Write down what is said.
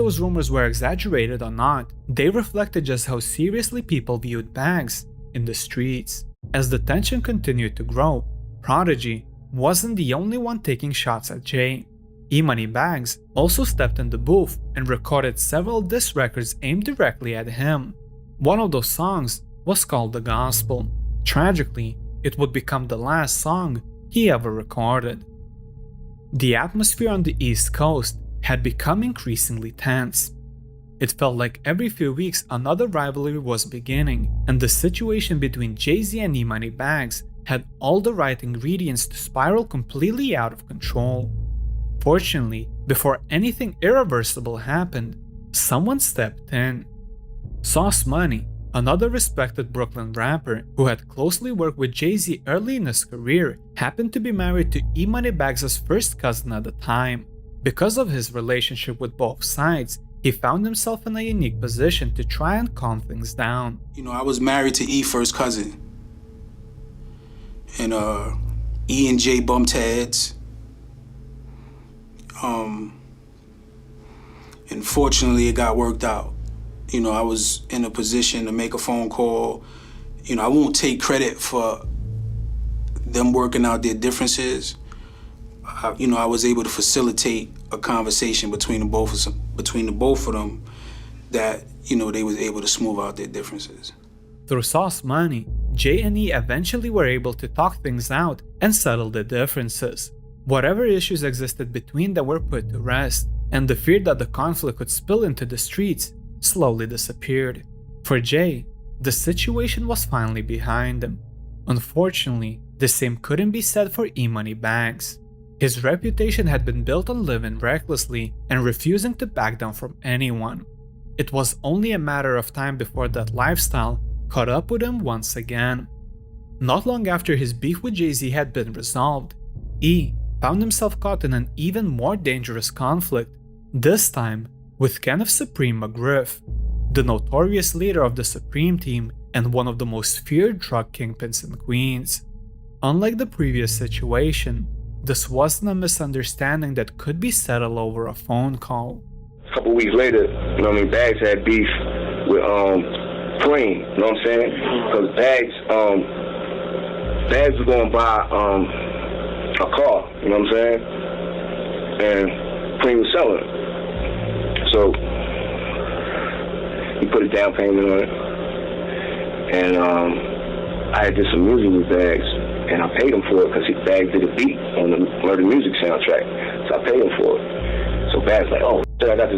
those rumors were exaggerated or not, they reflected just how seriously people viewed Bags in the streets. As the tension continued to grow, Prodigy wasn't the only one taking shots at Jay. E-Moneybags also stepped in the booth and recorded several diss records aimed directly at him. One of those songs was called The Gospel. Tragically, it would become the last song he ever recorded. The atmosphere on the East Coast had become increasingly tense. It felt like every few weeks another rivalry was beginning, and the situation between Jay-Z and E-Moneybags had all the right ingredients to spiral completely out of control. Fortunately, before anything irreversible happened, someone stepped in. Sauce Money, another respected Brooklyn rapper who had closely worked with Jay-Z early in his career, happened to be married to E-Moneybags' first cousin at the time. Because of his relationship with both sides, he found himself in a unique position to try and calm things down. I was married to E first cousin. And E and J bumped heads. And fortunately it got worked out. I was in a position to make a phone call. I won't take credit for them working out their differences. I was able to facilitate a conversation between the both of them that, they was able to smooth out their differences. Through Sauce Money, Jay and E eventually were able to talk things out and settle the differences. Whatever issues existed between them were put to rest, and the fear that the conflict could spill into the streets slowly disappeared. For Jay, the situation was finally behind him. Unfortunately, the same couldn't be said for E-Moneybags. His reputation had been built on living recklessly and refusing to back down from anyone. It was only a matter of time before that lifestyle caught up with him once again. Not long after his beef with Jay-Z had been resolved, E found himself caught in an even more dangerous conflict, this time with Kenneth Supreme McGriff, the notorious leader of the Supreme Team and one of the most feared drug kingpins in Queens. Unlike the previous situation, this wasn't a misunderstanding that could be settled over a phone call. A couple weeks later, Bags had beef with Preem, you know what I'm saying? Because Bags was going to buy a car, you know what I'm saying? And Preem was selling it. So he put a down payment on it. And I had did some music with Bags, and I paid him for it because Bags did a beat on the Murder Music soundtrack. So I paid him for it. So Bags like, oh, I got this